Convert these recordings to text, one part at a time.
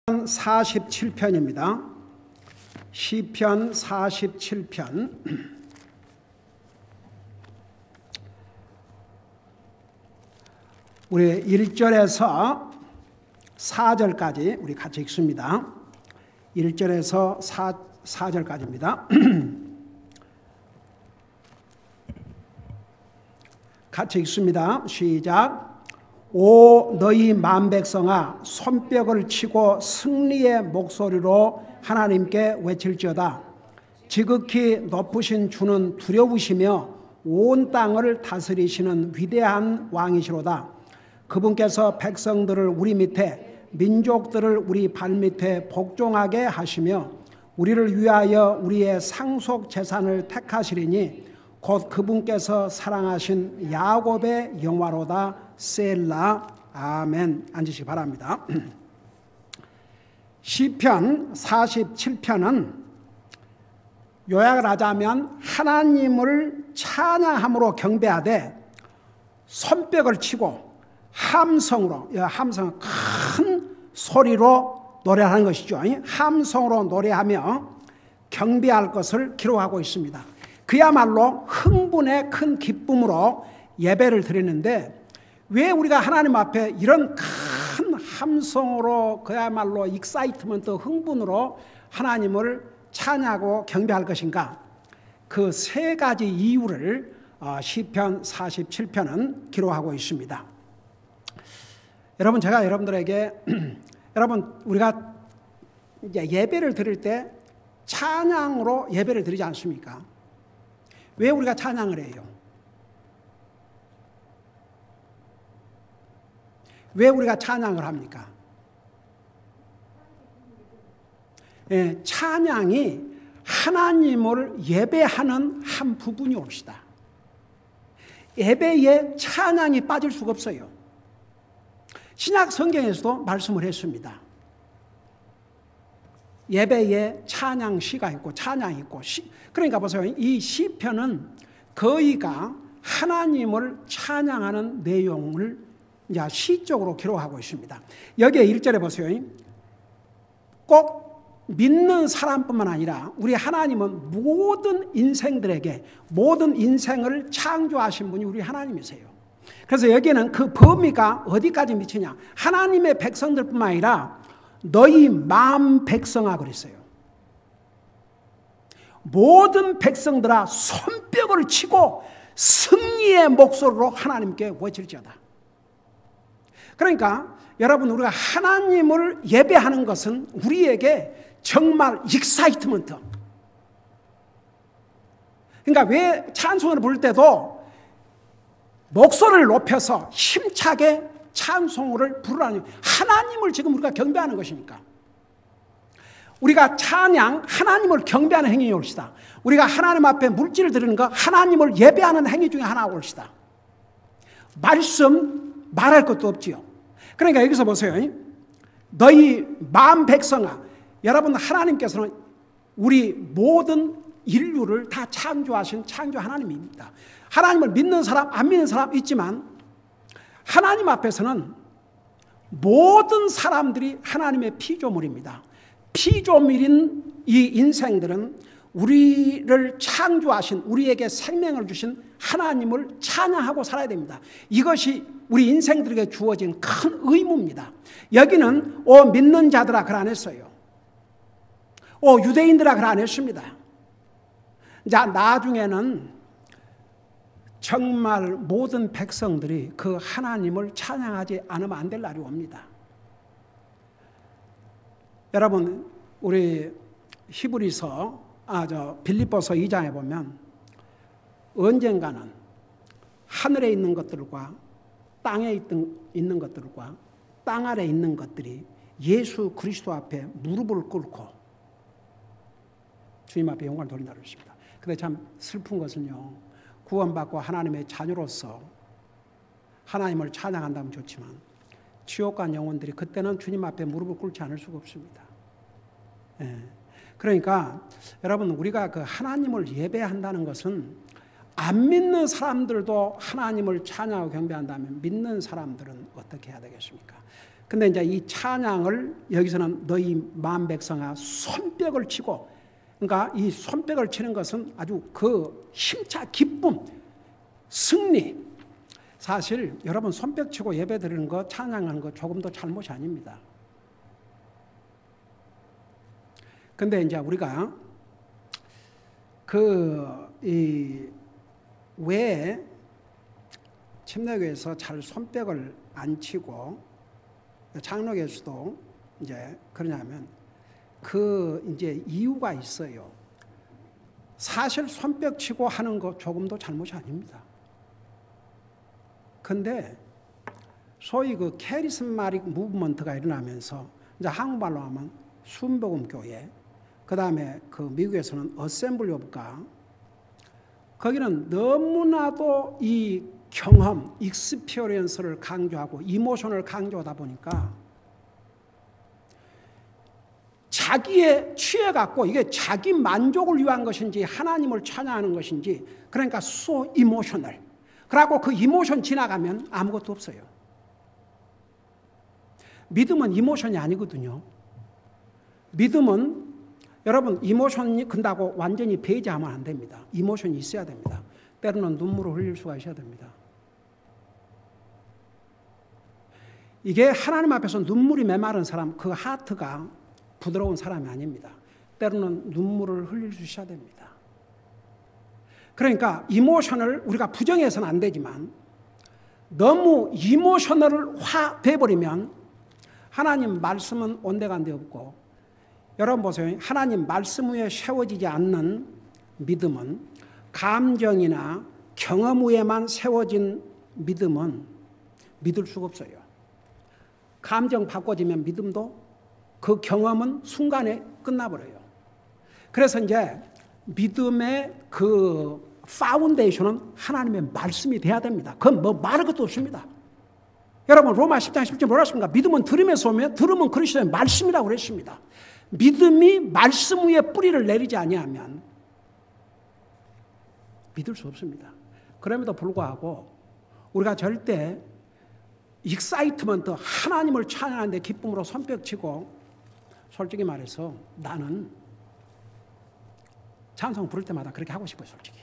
47편입니다. 시편 47편. 우리 1절에서 4절까지 우리 같이 읽습니다. 1절에서 4절까지입니다. 같이 읽습니다. 시작. 오 너희 만백성아 손뼉을 치고 승리의 목소리로 하나님께 외칠지어다. 지극히 높으신 주는 두려우시며 온 땅을 다스리시는 위대한 왕이시로다. 그분께서 백성들을 우리 밑에 민족들을 우리 발밑에 복종하게 하시며 우리를 위하여 우리의 상속 재산을 택하시리니 곧 그분께서 사랑하신 야곱의 영화로다. 셀라. 아멘. 앉으시기 바랍니다. 시편 47편은 요약을 하자면 하나님을 찬양함으로 경배하되 손뼉을 치고 함성으로, 함성 큰 소리로 노래하는 것이죠. 함성으로 노래하며 경배할 것을 기록하고 있습니다. 그야말로 흥분의 큰 기쁨으로 예배를 드리는데 왜 우리가 하나님 앞에 이런 큰 함성으로 그야말로 익사이트먼트 흥분으로 하나님을 찬양하고 경배할 것인가? 그 세 가지 이유를 시편 47편은 기록하고 있습니다. 여러분, 제가 여러분들에게 여러분 우리가 이제 예배를 드릴 때 찬양으로 예배를 드리지 않습니까? 왜 우리가 찬양을 해요? 왜 우리가 찬양을 합니까? 예, 찬양이 하나님을 예배하는 한 부분이 옵시다. 예배에 찬양이 빠질 수가 없어요. 신약 성경에서도 말씀을 했습니다. 예배에 찬양시가 있고 찬양이 있고 그러니까 보세요. 이 시편은 거의가 하나님을 찬양하는 내용을 이제 시적으로 기록하고 있습니다. 여기에 1절에 보세요. 꼭 믿는 사람뿐만 아니라 우리 하나님은 모든 인생들에게 모든 인생을 창조하신 분이 우리 하나님이세요. 그래서 여기는 그 범위가 어디까지 미치냐? 하나님의 백성들뿐만 아니라 너희 마음 백성아 그랬어요. 모든 백성들아 손뼉을 치고 승리의 목소리로 하나님께 외칠지어다. 그러니까 여러분 우리가 하나님을 예배하는 것은 우리에게 정말 익사이트먼트. 그러니까 왜 찬송을 부를 때도 목소리를 높여서 힘차게 찬송을 부르라니 하나님을 지금 우리가 경배하는 것이니까. 우리가 찬양, 하나님을 경배하는 행위에 올시다. 우리가 하나님 앞에 물질을 드리는 거 하나님을 예배하는 행위 중에 하나가 올시다. 말씀 말할 것도 없지요. 그러니까 여기서 보세요. 너희 마음 백성아, 여러분 하나님께서는 우리 모든 인류를 다 창조하신 창조 하나님입니다. 하나님을 믿는 사람, 안 믿는 사람 있지만 하나님 앞에서는 모든 사람들이 하나님의 피조물입니다. 피조물인 이 인생들은 우리를 창조하신 우리에게 생명을 주신 하나님을 찬양하고 살아야 됩니다. 이것이 우리 인생들에게 주어진 큰 의무입니다. 여기는 믿는 자들아 그러 안 했어요. 유대인들아 그러 안 했습니다. 자, 나중에는 정말 모든 백성들이 그 하나님을 찬양하지 않으면 안 될 날이 옵니다. 여러분 우리 히브리서 빌립보서 2장에 보면 언젠가는 하늘에 있는 것들과 땅에 있는 것들과 땅 아래 있는 것들이 예수 그리스도 앞에 무릎을 꿇고 주님 앞에 영광을 돌린다고 했습니다. 그런데 참 슬픈 것은요, 구원받고 하나님의 자녀로서 하나님을 찬양한다면 좋지만 지옥 간 영혼들이 그때는 주님 앞에 무릎을 꿇지 않을 수가 없습니다. 예. 그러니까 여러분 우리가 그 하나님을 예배한다는 것은 안 믿는 사람들도 하나님을 찬양하고 경배한다면 믿는 사람들은 어떻게 해야 되겠습니까? 근데 이제 이 찬양을 여기서는 너희 마음 백성아 손뼉을 치고, 그러니까 이 손뼉을 치는 것은 아주 그 힘차 기쁨, 승리. 사실 여러분 손뼉 치고 예배 드리는 거, 찬양하는 거 조금도 잘못이 아닙니다. 근데 이제 우리가 왜 침례교에서 잘 손뼉을 안 치고 장로교에서도 이제 그러냐면 이제 이유가 있어요. 사실 손뼉 치고 하는 거 조금도 잘못이 아닙니다. 근데 소위 그 캐리스마틱 무브먼트가 일어나면서 이제 한국말로 하면 순복음교회, 그 다음에 그 미국에서는 어셈블리 오브 갓, 거기는 너무나도 이 경험, 익스피리언스를 강조하고 이모션을 강조하다 보니까 자기에 취해갖고 이게 자기 만족을 위한 것인지 하나님을 찬양하는 것인지, 그러니까 so emotional. 그러고 그 이모션 지나가면 아무것도 없어요. 믿음은 이모션이 아니거든요. 믿음은 여러분 이모션이 근다고 완전히 배제하면 안 됩니다. 이모션이 있어야 됩니다. 때로는 눈물을 흘릴 수가 있어야 됩니다. 이게 하나님 앞에서 눈물이 메마른 사람, 그 하트가 부드러운 사람이 아닙니다. 때로는 눈물을 흘릴 수 있어야 됩니다. 그러니까 이모션을 우리가 부정해서는 안 되지만 너무 이모셔널을 돼버리면 하나님 말씀은 온데간데 없고, 여러분 보세요. 하나님 말씀 위에 세워지지 않는 믿음은, 감정이나 경험 위에만 세워진 믿음은 믿을 수가 없어요. 감정 바꿔지면 믿음도, 그 경험은 순간에 끝나버려요. 그래서 이제 믿음의 그 파운데이션은 하나님의 말씀이 돼야 됩니다. 그건 뭐 말할 것도 없습니다. 여러분 로마 10장 10절 뭐라십니까? 믿음은 들음에서 오며 들음은 그리스도의 말씀이라고 그랬습니다. 믿음이 말씀 위에 뿌리를 내리지 아니하면 믿을 수 없습니다. 그럼에도 불구하고 우리가 절대 익사이트먼트, 하나님을 찬양하는데 기쁨으로 손뼉치고, 솔직히 말해서 나는 찬송 부를 때마다 그렇게 하고 싶어요. 솔직히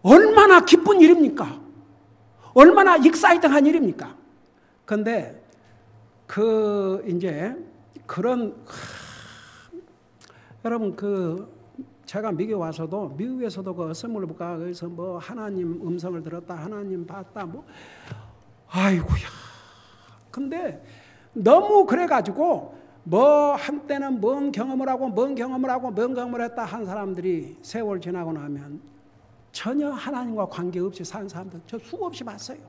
얼마나 기쁜 일입니까? 얼마나 익사이팅한 일입니까? 근데 이제 그런 여러분 제가 미국에 와서도, 미국에서도 그 어셈블리가 그래서 뭐 하나님 음성을 들었다, 하나님 봤다, 뭐 아이고야. 근데 너무 그래가지고 뭐 한때는 뭔 경험을 하고 뭔 경험을 했다 한 사람들이 세월 지나고 나면 전혀 하나님과 관계없이 사는 사람들 저 수없이 봤어요.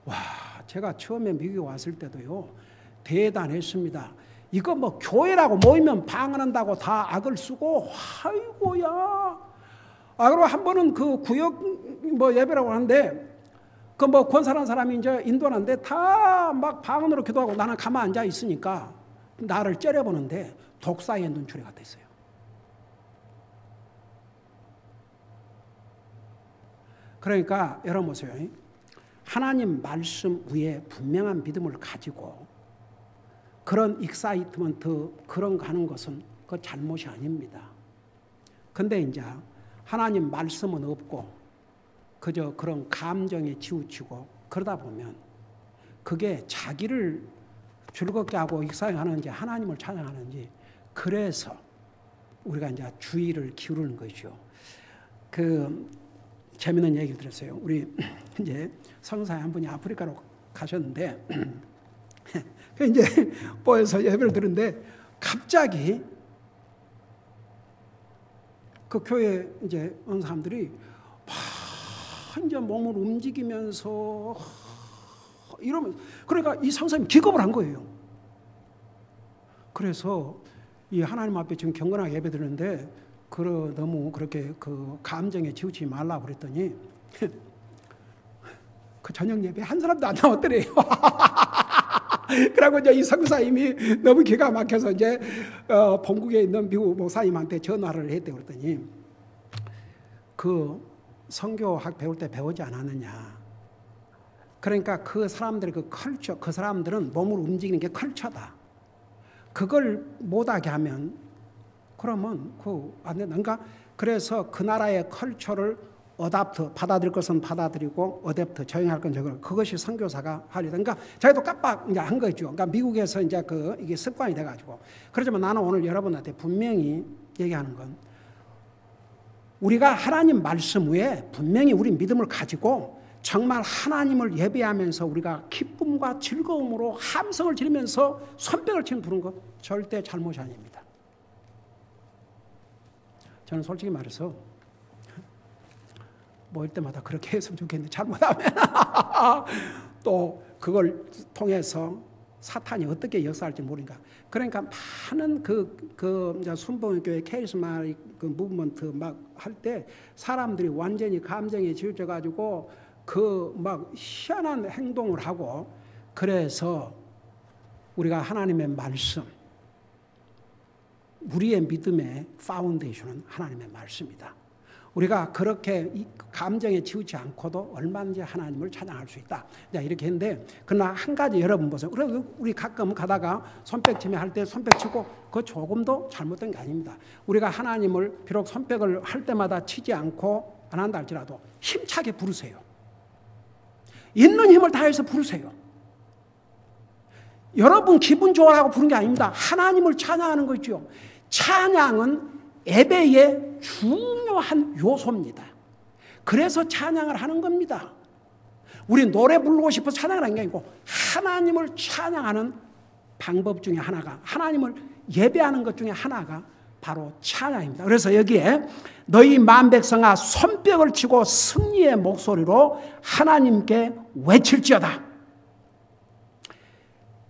와, 제가 처음에 미국에 왔을 때도요 대단했습니다. 이거 뭐 교회라고 모이면 방언한다고 다 악을 쓰고, 아이고야. 그리고 한 번은 그 구역 뭐 예배라고 하는데, 그 뭐 권사라는 사람이 이제 인도하는데 다 막 방언으로 기도하고 나는 가만 앉아 있으니까 나를 째려보는데 독사의 눈초리 같았어요. 그러니까 여러분 보세요. 하나님 말씀 위에 분명한 믿음을 가지고 그런 익사이트먼트 그런 거 하는 것은 그 잘못이 아닙니다. 근데 이제 하나님 말씀은 없고 그저 그런 감정에 치우치고 그러다 보면 그게 자기를 즐겁게 하고 익사하는지 하나님을 찬양하는지, 그래서 우리가 이제 주의를 기울이는 것이죠. 재미있는 얘기를 들었어요. 우리 이제 성사에 한 분이 아프리카로 가셨는데 그 이제 보에서 예배를 드는데 갑자기 그 교회 이제 온 사람들이 막 이제 몸을 움직이면서 이러면, 그러니까 이 성사님이 기겁을 한 거예요. 그래서 이 하나님 앞에 지금 경건하게 예배 드리는데 너무 그렇게 그 감정에 치우치지 말라고 그랬더니 그 저녁 예배 한 사람도 안 나왔더래요. 그러고 이제 이 성사님이 너무 기가 막혀서 이제 본국에 있는 미국 목사님한테 전화를 했대. 그랬더니 선교학 배울 때 배우지 않았느냐. 그러니까 그 사람들의 그 컬처, 그 사람들은 몸을 움직이는 게 컬처다. 그걸 못하게 하면 그러면 안 된다. 그러니까 그래서 그 나라의 컬처를 어답트, 받아들일 것은 받아들이고 어댑트, 적용할 건 적용. 그것이 선교사가 할 일. 그러니까 자기도 깜빡 이제 한 거죠. 그러니까 미국에서 이제 이게 습관이 돼가지고. 그렇지만 나는 오늘 여러분한테 분명히 얘기하는 건 우리가 하나님 말씀 위에 분명히 우리 믿음을 가지고 정말 하나님을 예배하면서 우리가 기쁨과 즐거움으로 함성을 지르면서 손뼉을 치는 부른 것 절대 잘못이 아닙니다. 저는 솔직히 말해서 모일 때마다 그렇게 했으면 좋겠는데 잘못하면 또 그걸 통해서 사탄이 어떻게 역사할지 모르니까. 그러니까 많은 순복음교회 케이스마틱 그 무브먼트 막 할 때 사람들이 완전히 감정에 치우쳐 가지고 막 희한한 행동을 하고, 그래서 우리가 하나님의 말씀, 우리의 믿음의 파운데이션은 하나님의 말씀이다. 우리가 그렇게 감정에 치우치 않고도 얼마든지 하나님을 찬양할 수 있다. 이렇게 했는데, 그러나 한 가지 여러분 보세요. 우리 가끔 가다가 손뼉치며 할 때 손뼉치고 그거 조금도 잘못된 게 아닙니다. 우리가 하나님을 비록 손뼉을 할 때마다 치지 않고 안 한다 할지라도 힘차게 부르세요. 있는 힘을 다해서 부르세요. 여러분 기분 좋아하고 부르는 게 아닙니다. 하나님을 찬양하는 거죠. 찬양은 예배의 중요한 요소입니다. 그래서 찬양을 하는 겁니다. 우리 노래 부르고 싶어서 찬양을 하는 게 아니고 하나님을 찬양하는 방법 중에 하나가, 하나님을 예배하는 것 중에 하나가 바로 찬양입니다. 그래서 여기에 너희 만 백성아 손뼉을 치고 승리의 목소리로 하나님께 외칠지어다.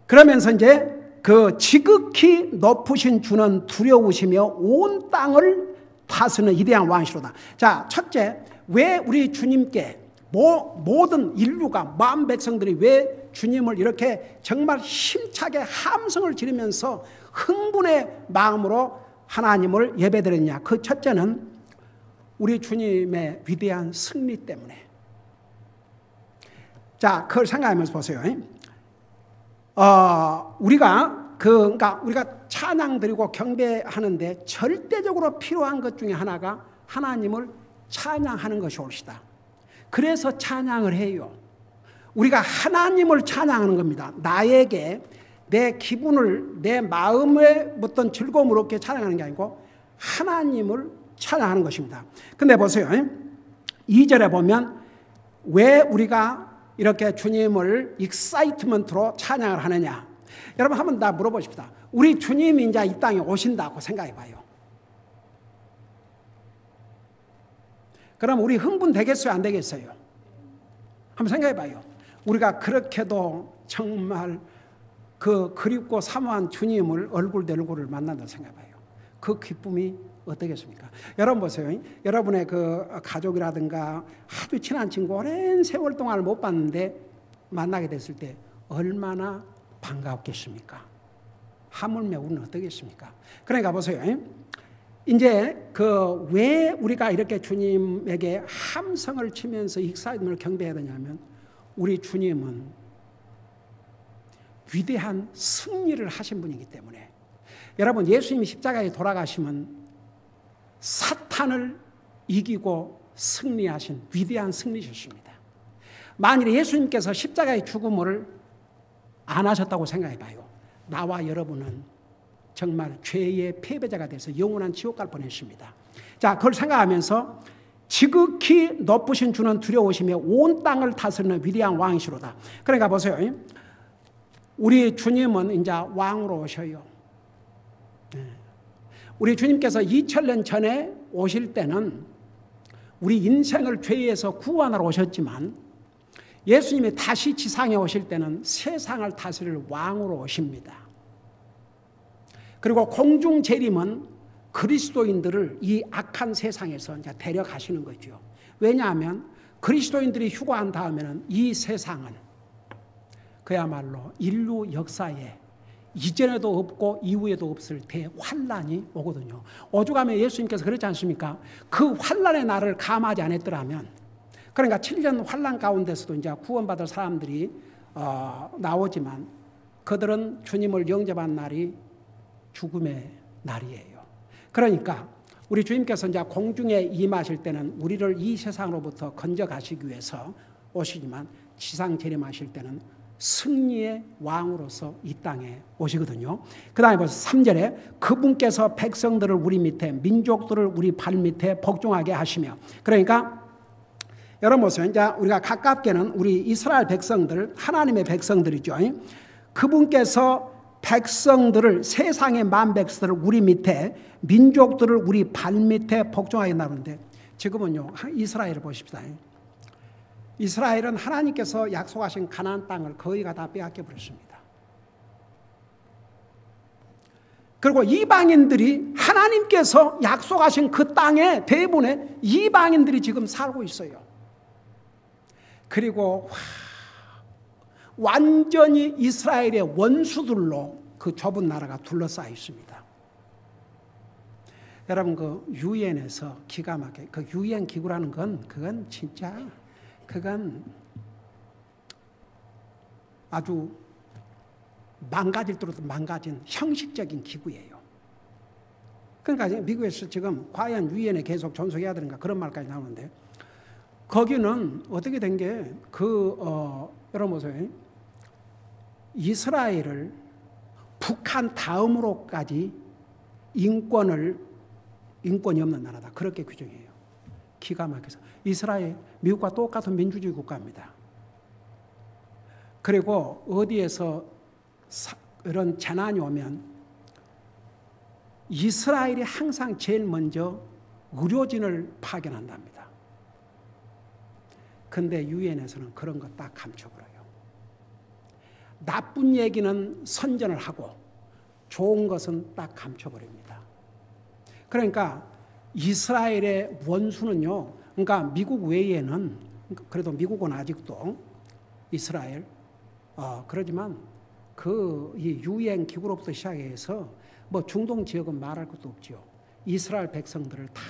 그러면서 이제 그 지극히 높으신 주는 두려우시며 온 땅을 다스리는 위대한 왕이시로다. 자, 첫째, 왜 우리 주님께 모든 인류가 만 백성들이 왜 주님을 이렇게 정말 힘차게 함성을 지르면서 흥분의 마음으로 하나님을 예배드렸냐? 그 첫째는 우리 주님의 위대한 승리 때문에. 자, 그걸 생각하면서 보세요. 그러니까 우리가 찬양 드리고 경배하는데 절대적으로 필요한 것 중에 하나가 하나님을 찬양하는 것이 옳시다. 그래서 찬양을 해요. 우리가 하나님을 찬양하는 겁니다. 나에게 내 기분을, 내 마음에 어떤 즐거움을 얻게 찬양하는 게 아니고 하나님을 찬양하는 것입니다. 근데 보세요. 2절에 보면 왜 우리가 이렇게 주님을 익사이트먼트로 찬양을 하느냐? 여러분 한번 다 물어보십시다. 우리 주님이 이제 이 땅에 오신다고 생각해 봐요. 그럼 우리 흥분 되겠어요? 안 되겠어요? 한번 생각해 봐요. 우리가 그렇게도 정말 그립고 사모한 주님을 얼굴 대 얼굴을 만난다고 생각해 봐요. 그 기쁨이 어떻겠습니까? 여러분 보세요. 여러분의 그 가족이라든가 아주 친한 친구 오랜 세월 동안 못 봤는데 만나게 됐을 때 얼마나 반갑겠습니까? 하물며 우리는 어떻겠습니까? 그러니까 보세요. 이제 왜 우리가 이렇게 주님에게 함성을 치면서 익사이트먼트를 경배해야 되냐면 우리 주님은 위대한 승리를 하신 분이기 때문에. 여러분 예수님이 십자가에 돌아가시면 사탄을 이기고 승리하신 위대한 승리셨습니다. 만일에 예수님께서 십자가의 죽음을 안 하셨다고 생각해 봐요. 나와 여러분은 정말 죄의 패배자가 돼서 영원한 지옥 갈 뻔했습니다. 자, 그걸 생각하면서 지극히 높으신 주는 두려우시며 온 땅을 다스리는 위대한 왕이시로다. 그러니까 보세요. 우리 주님은 이제 왕으로 오셔요. 우리 주님께서 2000년 전에 오실 때는 우리 인생을 죄에서 구원하러 오셨지만 예수님이 다시 지상에 오실 때는 세상을 다스릴 왕으로 오십니다. 그리고 공중 재림은 그리스도인들을 이 악한 세상에서 이제 데려가시는 거죠. 왜냐하면 그리스도인들이 휴거한 다음에는 이 세상은 그야말로 인류 역사에 이전에도 없고 이후에도 없을 대환란이 오거든요. 오죽하면 예수님께서 그렇지 않습니까? 그 환란의 날을 감하지 않았더라면, 그러니까 7년 환란 가운데서도 이제 구원받을 사람들이 나오지만 그들은 주님을 영접한 날이 죽음의 날이에요. 그러니까 우리 주님께서 이제 공중에 임하실 때는 우리를 이 세상으로부터 건져가시기 위해서 오시지만 지상 재림하실 때는 승리의 왕으로서 이 땅에 오시거든요. 그 다음에 벌써 3절에 그분께서 백성들을 우리 밑에, 민족들을 우리 발 밑에 복종하게 하시며, 그러니까 여러분 보세요. 이제 우리가 가깝게는 우리 이스라엘 백성들, 하나님의 백성들이죠. 그분께서 백성들을, 세상의 만 백성들을 우리 밑에, 민족들을 우리 발 밑에 복종하게 나누는데, 지금은요 이스라엘을 보십시다. 이스라엘은 하나님께서 약속하신 가나안 땅을 거의가 다 빼앗겨 버렸습니다. 그리고 이방인들이 하나님께서 약속하신 그 땅에 대부분의 이방인들이 지금 살고 있어요. 그리고 완전히 이스라엘의 원수들로 그 좁은 나라가 둘러싸여 있습니다. 여러분 그 유엔에서 기가 막히게, 그 유엔 기구라는 건 그건 진짜 그건 아주 망가질 대로 망가진 형식적인 기구예요. 그러니까 미국에서 지금 과연 유엔에 계속 존속해야 되는가 그런 말까지 나오는데, 거기는 어떻게 된 게 여러분 보세요. 이스라엘을 북한 다음으로까지 인권이 없는 나라다. 그렇게 규정해요. 기가 막혀서. 이스라엘, 미국과 똑같은 민주주의 국가입니다. 그리고 어디에서 이런 재난이 오면 이스라엘이 항상 제일 먼저 의료진을 파견한답니다. 근데 유엔에서는 그런 거 딱 감춰버려요. 나쁜 얘기는 선전을 하고 좋은 것은 딱 감춰버립니다. 그러니까 이스라엘의 원수는요, 그러니까 미국 외에는, 그래도 미국은 아직도 이스라엘, 그러지만 이 유엔 기구로부터 시작해서 뭐 중동 지역은 말할 것도 없죠. 이스라엘 백성들을 다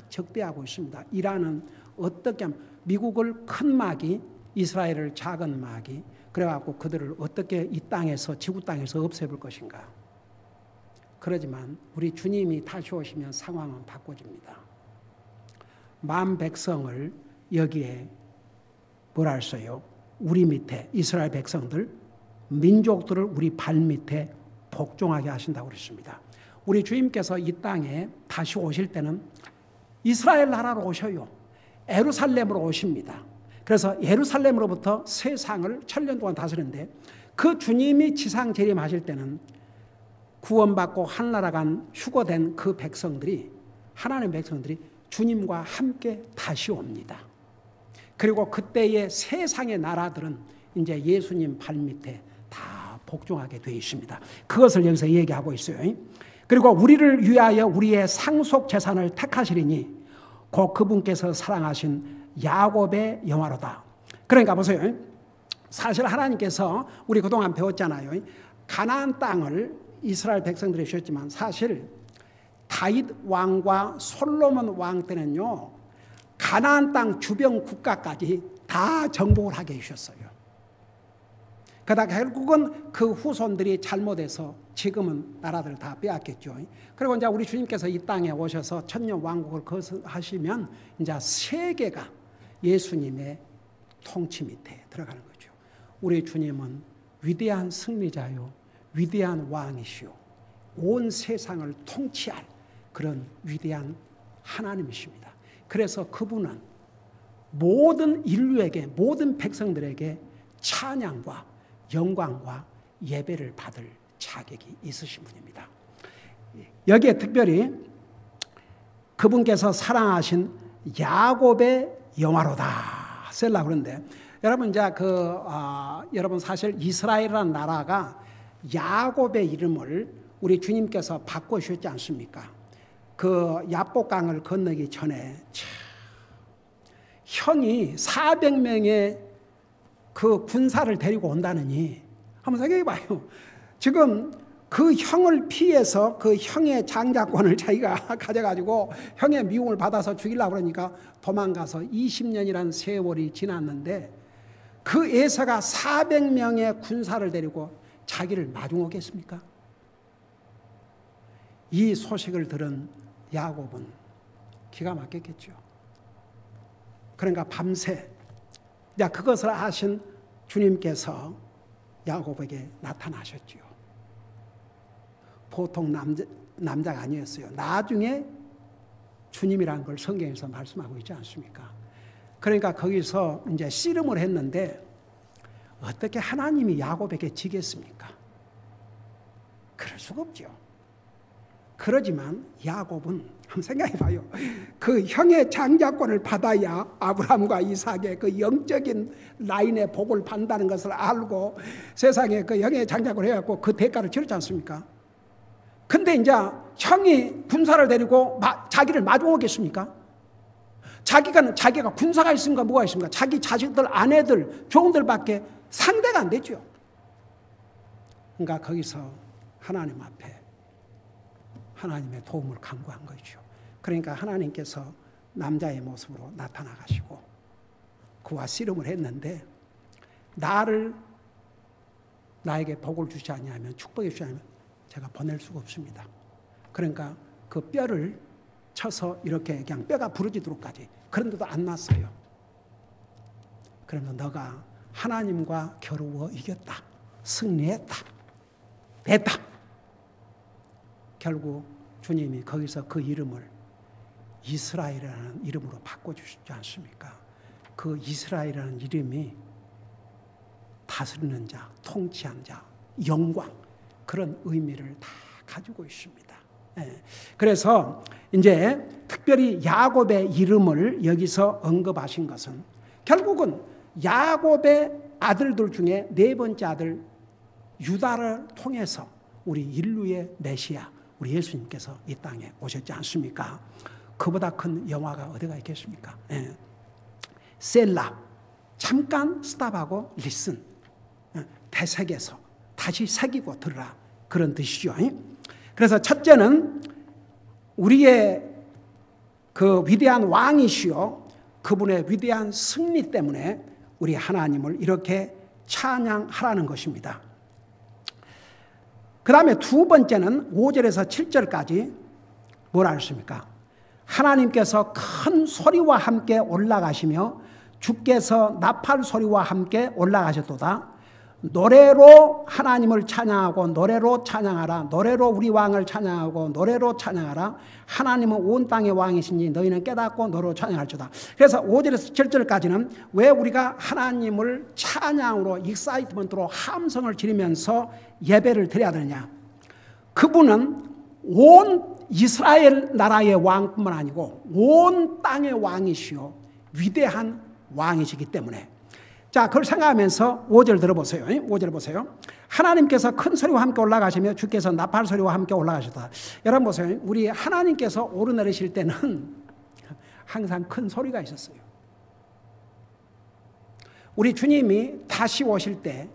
적대하고 있습니다. 이란은 어떻게 하면 미국을 큰 마귀, 이스라엘을 작은 마귀, 그래갖고 그들을 어떻게 이 땅에서, 지구 땅에서 없애볼 것인가. 그러지만 우리 주님이 다시 오시면 상황은 바꿔집니다. 만 백성을 여기에 뭐라 했어요? 우리 밑에, 이스라엘 백성들, 민족들을 우리 발 밑에 복종하게 하신다고 그랬습니다. 우리 주님께서 이 땅에 다시 오실 때는 이스라엘 나라로 오셔요. 예루살렘으로 오십니다. 그래서 예루살렘으로부터 세상을 1000년 동안 다스리는데, 그 주님이 지상 재림하실 때는 구원받고 하늘나라 간 휴거된 그 백성들이, 하나님의 백성들이 주님과 함께 다시 옵니다. 그리고 그때의 세상의 나라들은 이제 예수님 발 밑에 다 복종하게 되어 있습니다. 그것을 여기서 얘기하고 있어요. 그리고 우리를 위하여 우리의 상속 재산을 택하시리니 곧 그분께서 사랑하신 야곱의 영화로다. 그러니까 보세요. 사실 하나님께서, 우리 그동안 배웠잖아요. 가나안 땅을 이스라엘 백성들이 주셨지만 사실 다윗 왕과 솔로몬 왕 때는요, 가나안 땅 주변 국가까지 다 정복을 하게 해주셨어요. 그러다 결국은 그 후손들이 잘못해서 지금은 나라들 다 빼앗겼죠. 그리고 이제 우리 주님께서 이 땅에 오셔서 천년 왕국을 거듭하시면 이제 세계가 예수님의 통치 밑에 들어가는 거죠. 우리 주님은 위대한 승리자요, 위대한 왕이시오, 온 세상을 통치할 그런 위대한 하나님이십니다. 그래서 그분은 모든 인류에게, 모든 백성들에게 찬양과 영광과 예배를 받을 자격이 있으신 분입니다. 여기에 특별히 그분께서 사랑하신 야곱의 영화로다 셀라 그런데, 여러분 이제 여러분 사실 이스라엘이라는 나라가 야곱의 이름을 우리 주님께서 바꿔주셨지 않습니까? 그 야복강을 건너기 전에 형이 400명의 그 군사를 데리고 온다느니 한번 생각해 봐요. 지금 그 형을 피해서 그 형의 장자권을 자기가 가져가지고 형의 미움을 받아서 죽이려고 그러니까 도망가서 20년이라는 세월이 지났는데 그 에서가 400명의 군사를 데리고 자기를 마중오겠습니까? 이 소식을 들은 야곱은 기가 막혔겠죠. 그러니까 밤새 그것을 아신 주님께서 야곱에게 나타나셨죠. 보통 남자가 아니었어요. 나중에 주님이라는 걸 성경에서 말씀하고 있지 않습니까? 그러니까 거기서 이제 씨름을 했는데 어떻게 하나님이 야곱에게 지겠습니까? 그럴 수가 없죠. 그러지만 야곱은 한번 생각해 봐요. 그 형의 장자권을 받아야 아브라함과 이삭의 그 영적인 라인의 복을 받는다는 것을 알고 세상에 그 형의 장자권을 해갖고 그 대가를 치르지 않습니까? 근데 이제 형이 군사를 데리고 자기를 마주오겠습니까? 자기가 군사가 있습니까? 뭐가 있습니까? 자기 자식들, 아내들, 종들밖에 상대가 안 되죠. 그러니까 거기서 하나님 앞에 하나님의 도움을 간구한 거죠. 그러니까 하나님께서 남자의 모습으로 나타나가시고 그와 씨름을 했는데 나에게 복을 주지 않냐면 축복해 주지 않으면 제가 보낼 수가 없습니다. 그러니까 그 뼈를 쳐서 이렇게 그냥 뼈가 부러지도록까지 그런데도 안 났어요. 그러면 너가 하나님과 겨루어 이겼다. 승리했다. 됐다. 결국 주님이 거기서 그 이름을 이스라엘이라는 이름으로 바꿔주시지 않습니까? 그 이스라엘이라는 이름이 다스리는 자, 통치한 자, 영광 그런 의미를 다 가지고 있습니다. 그래서 이제 특별히 야곱의 이름을 여기서 언급하신 것은 결국은 야곱의 아들들 중에 네 번째 아들 유다를 통해서 우리 인류의 메시아 우리 예수님께서 이 땅에 오셨지 않습니까? 그보다 큰 영화가 어디가 있겠습니까? 셀라 잠깐 스탑하고 리슨 되새겨서 다시 새기고 들으라 그런 뜻이죠. 그래서 첫째는 우리의 그 위대한 왕이시요 그분의 위대한 승리 때문에 우리 하나님을 이렇게 찬양하라는 것입니다. 그 다음에 두 번째는 5절에서 7절까지 뭐라 했습니까? 하나님께서 큰 소리와 함께 올라가시며 주께서 나팔 소리와 함께 올라가셨도다. 노래로 하나님을 찬양하고 노래로 찬양하라. 노래로 우리 왕을 찬양하고 노래로 찬양하라. 하나님은 온 땅의 왕이시니 너희는 깨닫고 노래로 찬양할지어다. 그래서 5절에서 7절까지는 왜 우리가 하나님을 찬양으로 익사이트먼트로 함성을 지르면서 예배를 드려야 되느냐. 그분은 온 이스라엘 나라의 왕뿐만 아니고 온 땅의 왕이시요 위대한 왕이시기 때문에 자, 그걸 생각하면서 5절 들어보세요. 5절 보세요. 하나님께서 큰 소리와 함께 올라가시며 주께서 나팔 소리와 함께 올라가셨다. 여러분 보세요. 우리 하나님께서 오르내리실 때는 항상 큰 소리가 있었어요. 우리 주님이 다시 오실 때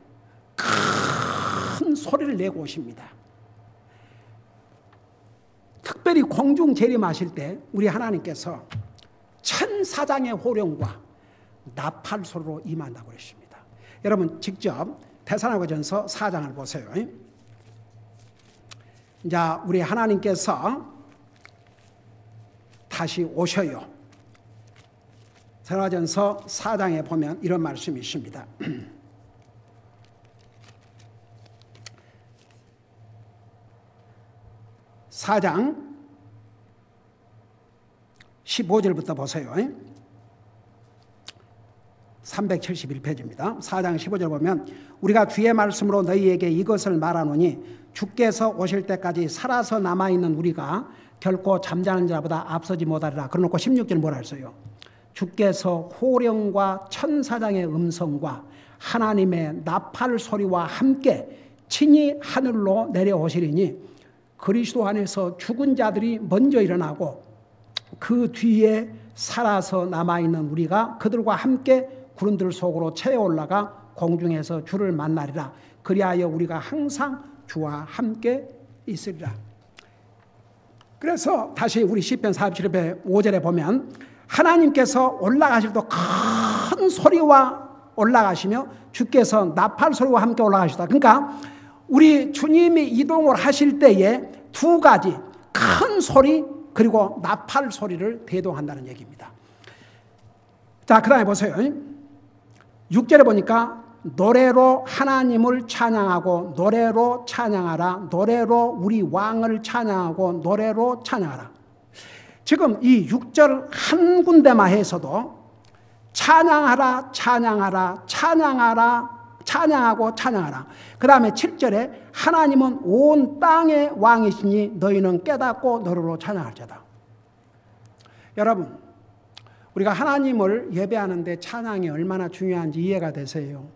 큰 소리를 내고 오십니다. 특별히 공중 재림하실 때 우리 하나님께서 천사장의 호령과 나팔 소리로 임한다고 그랬습니다. 여러분 직접 데살로니가전서 4장을 보세요. 자, 우리 하나님께서 다시 오셔요. 데살로니가전서 4장에 보면 이런 말씀이 있습니다. 4장 15절부터 보세요. 371페이지입니다. 4장 15절 보면 우리가 주의 말씀으로 너희에게 이것을 말하노니 주께서 오실 때까지 살아서 남아있는 우리가 결코 잠자는 자보다 앞서지 못하리라. 그러놓고 16절 뭐라 했어요? 주께서 호령과 천사장의 음성과 하나님의 나팔 소리와 함께 친히 하늘로 내려오시리니 그리스도 안에서 죽은 자들이 먼저 일어나고 그 뒤에 살아서 남아있는 우리가 그들과 함께 구름들 속으로 채어 올라가 공중에서 주를 만나리라. 그리하여 우리가 항상 주와 함께 있으리라. 그래서 다시 우리 시편 47편 5절에 보면 하나님께서 올라가실 때 큰 소리와 올라가시며 주께서 나팔 소리와 함께 올라가시다. 그러니까 우리 주님이 이동을 하실 때에 두 가지, 큰 소리 그리고 나팔 소리를 대동한다는 얘기입니다. 자, 그 다음에 보세요. 6절에 보니까 노래로 하나님을 찬양하고 노래로 찬양하라. 노래로 우리 왕을 찬양하고 노래로 찬양하라. 지금 이 6절 한 군데만 해서도 찬양하라, 찬양하라, 찬양하라, 찬양하고 찬양하라. 그 다음에 7절에 하나님은 온 땅의 왕이시니 너희는 깨닫고 노래로 찬양할지어다. 여러분, 우리가 하나님을 예배하는데 찬양이 얼마나 중요한지 이해가 되세요?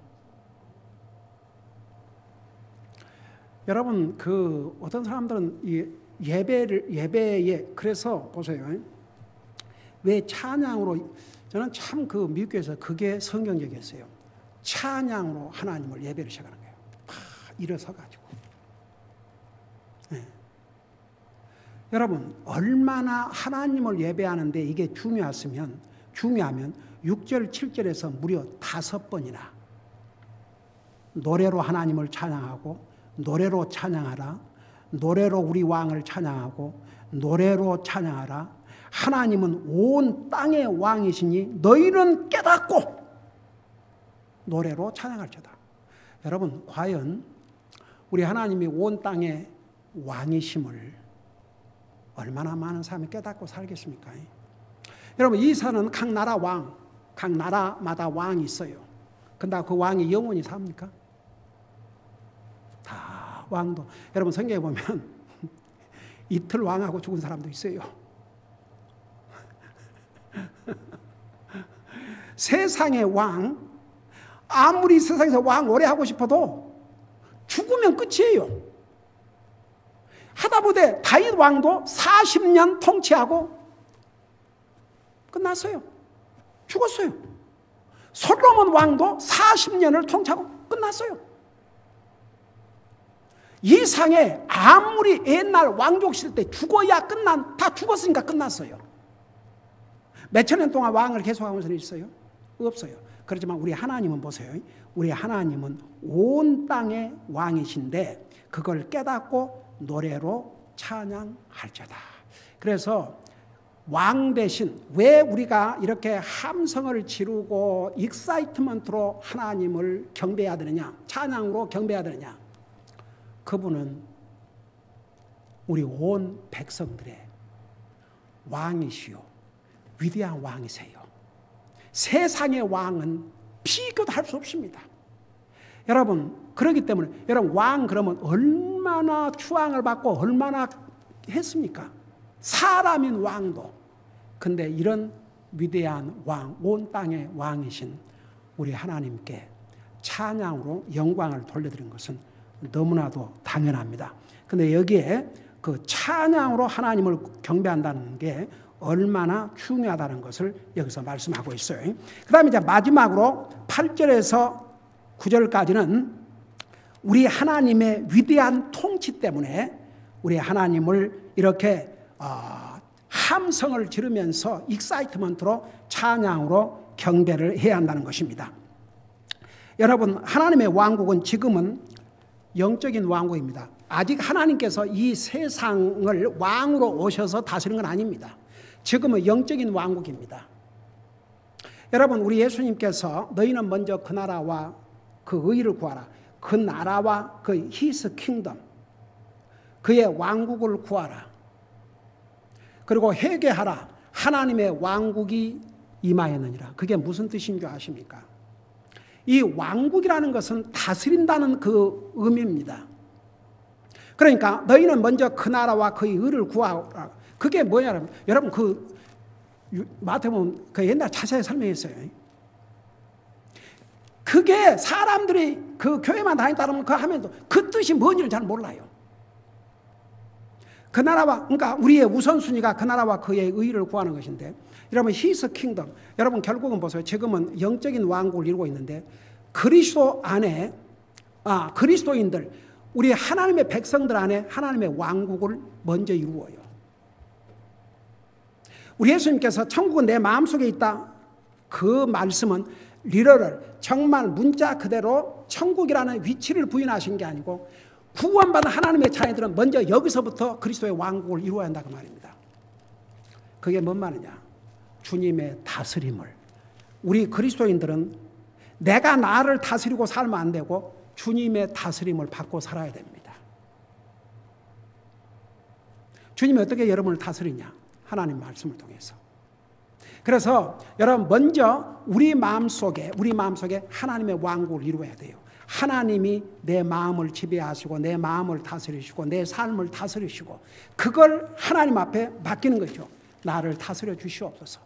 여러분, 어떤 사람들은 이 예배에 그래서 보세요. 왜 찬양으로, 저는 참 미국에서 그게 성경적이었어요. 찬양으로 하나님을 예배를 시작하는 거예요. 일어서가지고. 네. 여러분, 얼마나 하나님을 예배하는데 이게 중요하면 6절, 7절에서 무려 5번이나 노래로 하나님을 찬양하고 노래로 찬양하라. 노래로 우리 왕을 찬양하고 노래로 찬양하라. 하나님은 온 땅의 왕이시니 너희는 깨닫고 노래로 찬양할지어다. 여러분, 과연 우리 하나님이 온 땅의 왕이심을 얼마나 많은 사람이 깨닫고 살겠습니까? 여러분, 이 세상은 각 나라 왕, 각 나라마다 왕이 있어요. 근데 그 왕이 영원히 삽니까? 다 왕도, 여러분 성경에 보면 이틀 왕하고 죽은 사람도 있어요. 세상의 왕, 아무리 세상에서 왕 오래 하고 싶어도 죽으면 끝이에요. 하다못해 다윗 왕도 40년 통치하고 끝났어요. 죽었어요. 솔로몬 왕도 40년을 통치하고 끝났어요. 이 상에 아무리 옛날 왕족 시대 때 죽어야 다 죽었으니까 끝났어요. 몇천 년 동안 왕을 계속하면서 있어요? 없어요. 그렇지만 우리 하나님은 보세요. 우리 하나님은 온 땅의 왕이신데 그걸 깨닫고 노래로 찬양할지어다. 그래서 왕 대신 왜 우리가 이렇게 함성을 지르고 익사이트먼트로 하나님을 경배해야 되느냐, 찬양으로 경배해야 되느냐. 그분은 우리 온 백성들의 왕이시요 위대한 왕이세요. 세상의 왕은 비교도 할 수 없습니다. 여러분, 그렇기 때문에 여러분, 왕 그러면 얼마나 추앙을 받고 얼마나 했습니까? 사람인 왕도. 근데 이런 위대한 왕, 온 땅의 왕이신 우리 하나님께 찬양으로 영광을 돌려드린 것은 너무나도 당연합니다. 근데 여기에 그 찬양으로 하나님을 경배한다는 게 얼마나 중요하다는 것을 여기서 말씀하고 있어요. 그 다음에 이제 마지막으로 8절에서 9절까지는 우리 하나님의 위대한 통치 때문에 우리 하나님을 이렇게 함성을 지르면서 익사이트먼트로 찬양으로 경배를 해야 한다는 것입니다. 여러분, 하나님의 왕국은 지금은 영적인 왕국입니다. 아직 하나님께서 이 세상을 왕으로 오셔서 다스리는 건 아닙니다. 지금은 영적인 왕국입니다. 여러분, 우리 예수님께서 너희는 먼저 그 나라와 그 의를 구하라. 그 나라와 그 His kingdom, 그의 왕국을 구하라. 그리고 회개하라. 하나님의 왕국이 임하였느니라. 그게 무슨 뜻인 줄 아십니까? 이 왕국이라는 것은 다스린다는 그 의미입니다. 그러니까 너희는 먼저 그 나라와 그의 의를 구하라. 그게 뭐냐면, 여러분 마태복음 그 옛날 자세히 설명했어요. 그게 사람들이 그 교회만 다닌다면 그 하면도 그 뜻이 뭔지를 잘 몰라요. 그 나라와, 그러니까 우리의 우선순위가 그 나라와 그의 의를 구하는 것인데, 여러분 His kingdom, 여러분 결국은 보세요. 지금은 영적인 왕국을 이루고 있는데 그리스도 안에 그리스도인들, 우리 하나님의 백성들 안에 하나님의 왕국을 먼저 이루어요. 우리 예수님께서 천국은 내 마음속에 있다. 그 말씀은 리러럴 정말 문자 그대로 천국이라는 위치를 부인하신 게 아니고 구원받은 하나님의 자녀들은 먼저 여기서부터 그리스도의 왕국을 이루어야 한다고 말입니다. 그게 뭔 말이냐? 주님의 다스림을. 우리 그리스도인들은 내가 나를 다스리고 살면 안 되고 주님의 다스림을 받고 살아야 됩니다. 주님이 어떻게 여러분을 다스리냐? 하나님 말씀을 통해서. 그래서 여러분 먼저 우리 마음속에 하나님의 왕국을 이루어야 돼요. 하나님이 내 마음을 지배하시고 내 마음을 다스리시고 내 삶을 다스리시고 그걸 하나님 앞에 맡기는 거죠. 나를 다스려 주시옵소서.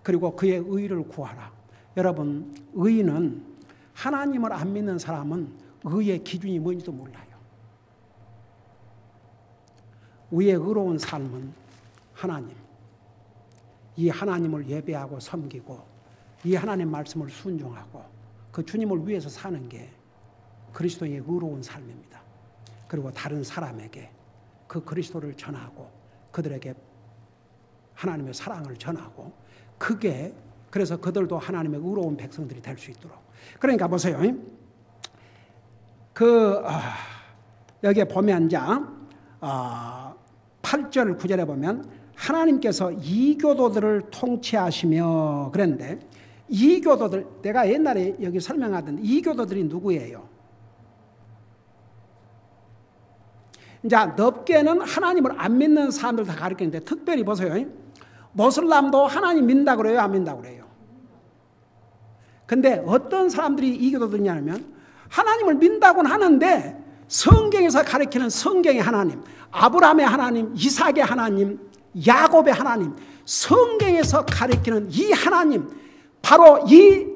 그리고 그의 의를 구하라. 여러분 의는 하나님을 안 믿는 사람은 의의 기준이 뭔지도 몰라요. 의의 의로운 삶은 하나님. 이 하나님을 예배하고 섬기고 이 하나님 말씀을 순종하고 그 주님을 위해서 사는 게 그리스도의 의로운 삶입니다. 그리고 다른 사람에게 그 그리스도를 전하고 그들에게 하나님의 사랑을 전하고 그게 그래서 그들도 하나님의 의로운 백성들이 될 수 있도록. 그러니까 보세요. 여기에 보면 이제 8절 9절에 보면 하나님께서 이교도들을 통치하시며 그랬는데 이교도들 내가 옛날에 여기 설명하던 이교도들이 누구예요? 이제 넓게는 하나님을 안 믿는 사람들 다 가르치는데 특별히 보세요. 모슬람도 하나님 믿는다 그래요? 안 믿는다 그래요? 근데 어떤 사람들이 이교도들이냐면 하나님을 믿는다고는 하는데 성경에서 가르치는 성경의 하나님, 아브라함의 하나님, 이삭의 하나님, 야곱의 하나님, 성경에서 가르치는 이 하나님, 바로 이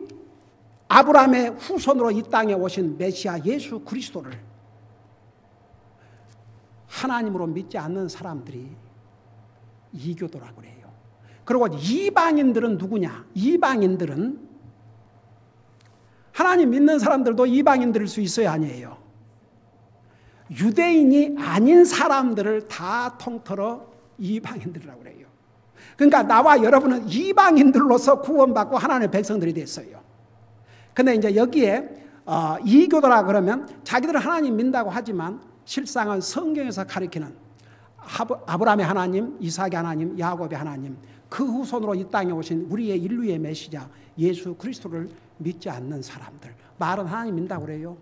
아브라함의 후손으로 이 땅에 오신 메시아 예수 그리스도를 하나님으로 믿지 않는 사람들이 이교도라고 그래요. 그리고 이방인들은 누구냐? 이방인들은 하나님 믿는 사람들도 이방인들일 수 있어요, 아니에요? 유대인이 아닌 사람들을 다 통틀어 이방인들이라고 그래요. 그러니까 나와 여러분은 이방인들로서 구원받고 하나님의 백성들이 됐어요. 근데 이제 여기에 이교도라 그러면 자기들은 하나님 믿는다고 하지만 실상은 성경에서 가리키는 아브라함의 하나님, 이삭의 하나님, 야곱의 하나님, 그 후손으로 이 땅에 오신 우리의 인류의 메시자 예수 그리스도를 믿지 않는 사람들. 말은 하나님 믿는다고 그래요.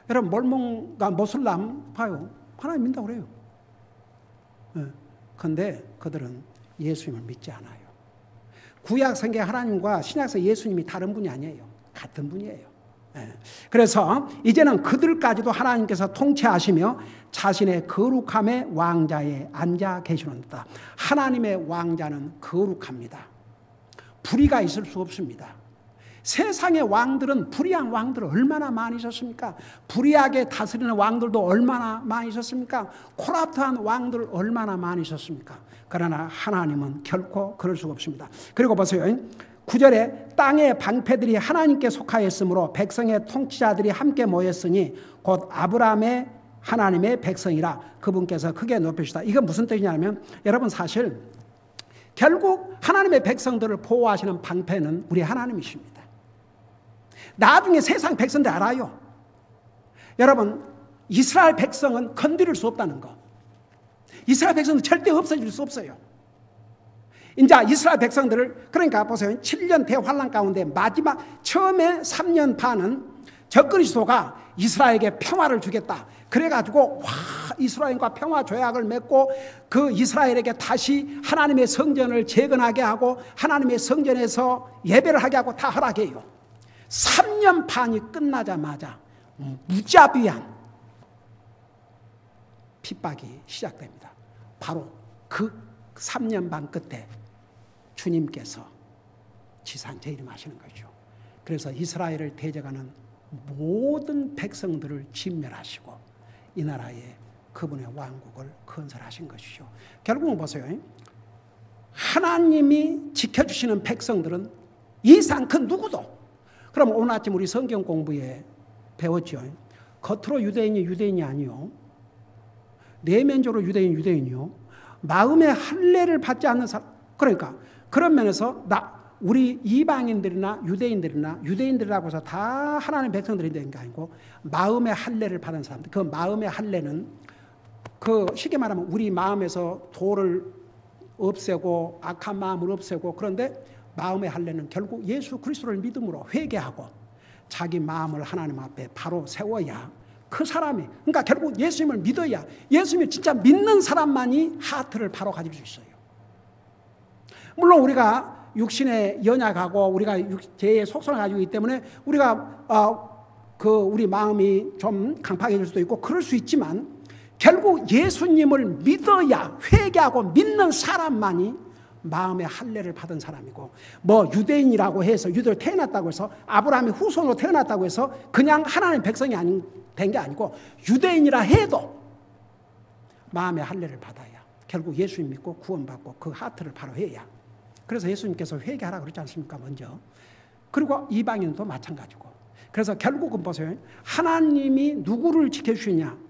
여러분 몰몬과 모슬람 봐요. 하나님 믿는다고 그래요. 그런데 그들은 예수님을 믿지 않아요. 구약 성경 하나님과 신약성 예수님이 다른 분이 아니에요. 같은 분이에요. 그래서 이제는 그들까지도 하나님께서 통치하시며 자신의 거룩함의 왕자에 앉아 계시는다. 하나님의 왕자는 거룩합니다. 불의가 있을 수 없습니다. 세상의 왕들은 불의한 왕들 얼마나 많이 있었습니까? 불의하게 다스리는 왕들도 얼마나 많이 있었습니까? 코랍트한 왕들 얼마나 많이 있었습니까? 그러나 하나님은 결코 그럴 수가 없습니다. 그리고 보세요. 9절에 땅의 방패들이 하나님께 속하였으므로 백성의 통치자들이 함께 모였으니 곧 아브라함의 하나님의 백성이라 그분께서 크게 높이시다. 이건 무슨 뜻이냐면 여러분 사실 결국 하나님의 백성들을 보호하시는 방패는 우리 하나님이십니다. 나중에 세상 백성들 알아요. 여러분 이스라엘 백성은 건드릴 수 없다는 거. 이스라엘 백성은 절대 없어질 수 없어요. 이제 이스라엘 백성들을 그러니까 보세요. 7년 대환란 가운데 마지막 처음에 3년 반은 적그리스도가 이스라엘에게 평화를 주겠다. 그래가지고 이스라엘과 평화 조약을 맺고 그 이스라엘에게 다시 하나님의 성전을 재건하게 하고 하나님의 성전에서 예배를 하게 하고 다 허락해요. 3년 반이 끝나자마자 무자비한 핍박이 시작됩니다. 바로 그 3년 반 끝에 주님께서 지상 재림하시는 거죠. 그래서 이스라엘을 대적하는 모든 백성들을 진멸하시고 이 나라에 그분의 왕국을 건설하신 것이죠. 결국은 보세요. 하나님이 지켜주시는 백성들은 이상 그 누구도. 그럼 오늘 아침 우리 성경 공부에 배웠죠. 겉으로 유대인이 아니요. 내면적으로 유대인이요. 마음의 할례를 받지 않는 사람. 그러니까 그런 면에서 우리 이방인들이나 유대인들이라고 해서 다 하나님의 백성들이 되는 게 아니고 마음의 할례를 받은 사람들. 그 마음의 할례는 그 쉽게 말하면 우리 마음에서 돌을 없애고 악한 마음을 없애고, 그런데 마음의 할례는 결국 예수 그리스도를 믿음으로 회개하고 자기 마음을 하나님 앞에 바로 세워야 그 사람이, 그러니까 결국 예수님을 믿어야, 예수님을 진짜 믿는 사람만이 하트를 바로 가질 수 있어요. 물론 우리가 육신에 연약하고 우리가 죄의 속성을 가지고 있기 때문에 우리가 우리 마음이 좀 강팍해질 수도 있고 그럴 수 있지만, 결국 예수님을 믿어야, 회개하고 믿는 사람만이 마음의 할례를 받은 사람이고, 뭐 유대인이라고 해서 유대로 태어났다고 해서 아브라함의 후손으로 태어났다고 해서 그냥 하나님의 백성이 된 게 아니고, 유대인이라 해도 마음의 할례를 받아야 결국 예수님 믿고 구원받고 그 하트를 바로 해야. 그래서 예수님께서 회개하라 그러지 않습니까? 먼저. 그리고 이방인도 마찬가지고. 그래서 결국은 보세요. 하나님이 누구를 지켜주시냐?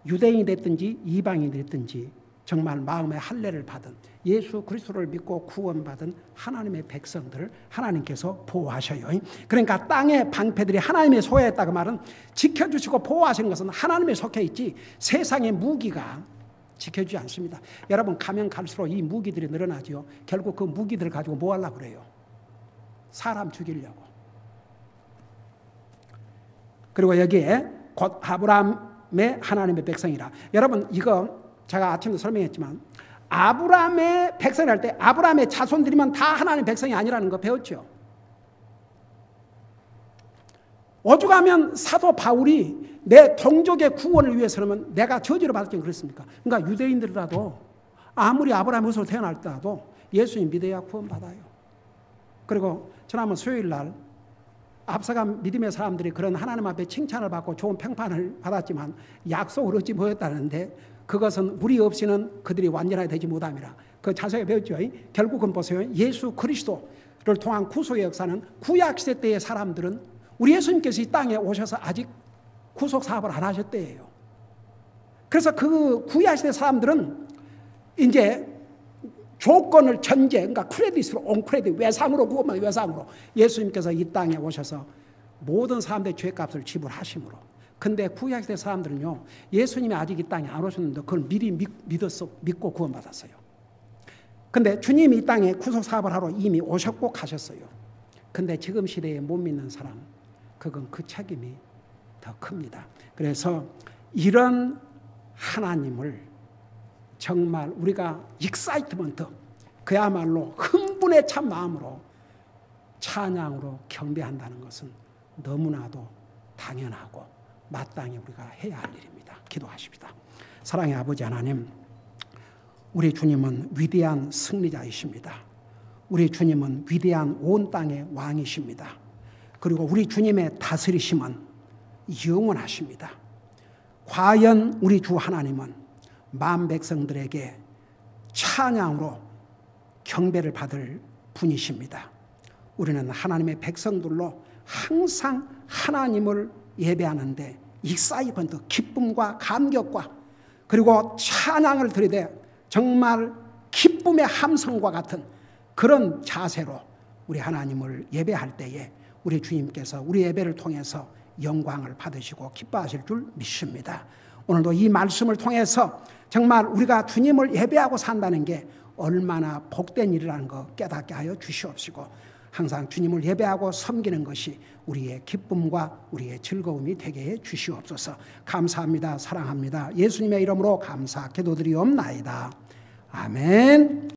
유대인이 됐든지 이방인이 됐든지 정말 마음의 할례를 받은, 예수 그리스도를 믿고 구원받은 하나님의 백성들을 하나님께서 보호하셔요. 그러니까 땅의 방패들이 하나님의 소유했다고 말은, 지켜주시고 보호하시는 것은 하나님에 속해 있지 세상의 무기가 지켜주지 않습니다. 여러분, 가면 갈수록 이 무기들이 늘어나죠. 결국 그 무기들을 가지고 뭐 하려고 그래요? 사람 죽이려고. 그리고 여기에 곧 아브라함의 하나님의 백성이라. 여러분, 이거 제가 아침도 설명했지만 아브라함의 백성을 할 때 아브라함의 자손들이면 다 하나님의 백성이 아니라는 거 배웠죠. 오죽하면 사도 바울이 내 동족의 구원을 위해서는 내가 저주를 받았지 그랬습니까? 그러니까 유대인들이라도 아무리 아브라함의 후손으로 태어날지라도 예수님 믿어야 구원받아요. 그리고 지난번 수요일 날 앞서간 믿음의 사람들이 그런 하나님 앞에 칭찬을 받고 좋은 평판을 받았지만 약속을 얻지 못했다는데, 그것은 우리 없이는 그들이 완전하게 되지 못함이라. 그 자세히 배웠죠. 결국은 보세요. 예수 그리스도를 통한 구속의 역사는 구약시대 때의 사람들은 우리 예수님께서 이 땅에 오셔서 아직 구속 사업을 안 하셨대요. 그래서 그 구약시대 사람들은 이제 조건을 전제, 그러니까 크레딧으로, 온크레딧, 외상으로 구원만, 외상으로 예수님께서 이 땅에 오셔서 모든 사람들의 죄값을 지불하심으로. 근데 구약시대 사람들은요, 예수님이 아직 이 땅에 안 오셨는데 그걸 미리 믿고 구원받았어요. 근데 주님이 이 땅에 구속 사업을 하러 이미 오셨고 가셨어요. 근데 지금 시대에 못 믿는 사람, 그건 그 책임이 더 큽니다. 그래서 이런 하나님을 정말 우리가 익사이트먼트, 그야말로 흥분에 찬 마음으로 찬양으로 경배한다는 것은 너무나도 당연하고 마땅히 우리가 해야 할 일입니다. 기도하십시다. 사랑의 아버지 하나님, 우리 주님은 위대한 승리자이십니다. 우리 주님은 위대한 온 땅의 왕이십니다. 그리고 우리 주님의 다스리심은 영원하십니다. 과연 우리 주 하나님은 만 백성들에게 찬양으로 경배를 받을 분이십니다. 우리는 하나님의 백성들로 항상 하나님을 예배하는데 익사이먼트, 기쁨과 감격과 그리고 찬양을 드리되 정말 기쁨의 함성과 같은 그런 자세로 우리 하나님을 예배할 때에 우리 주님께서 우리 예배를 통해서 영광을 받으시고 기뻐하실 줄 믿습니다. 오늘도 이 말씀을 통해서 정말 우리가 주님을 예배하고 산다는 게 얼마나 복된 일이라는 거 깨닫게 하여 주시옵시고, 항상 주님을 예배하고 섬기는 것이 우리의 기쁨과 우리의 즐거움이 되게 해 주시옵소서. 감사합니다. 사랑합니다. 예수님의 이름으로 감사 기도드리옵나이다. 아멘.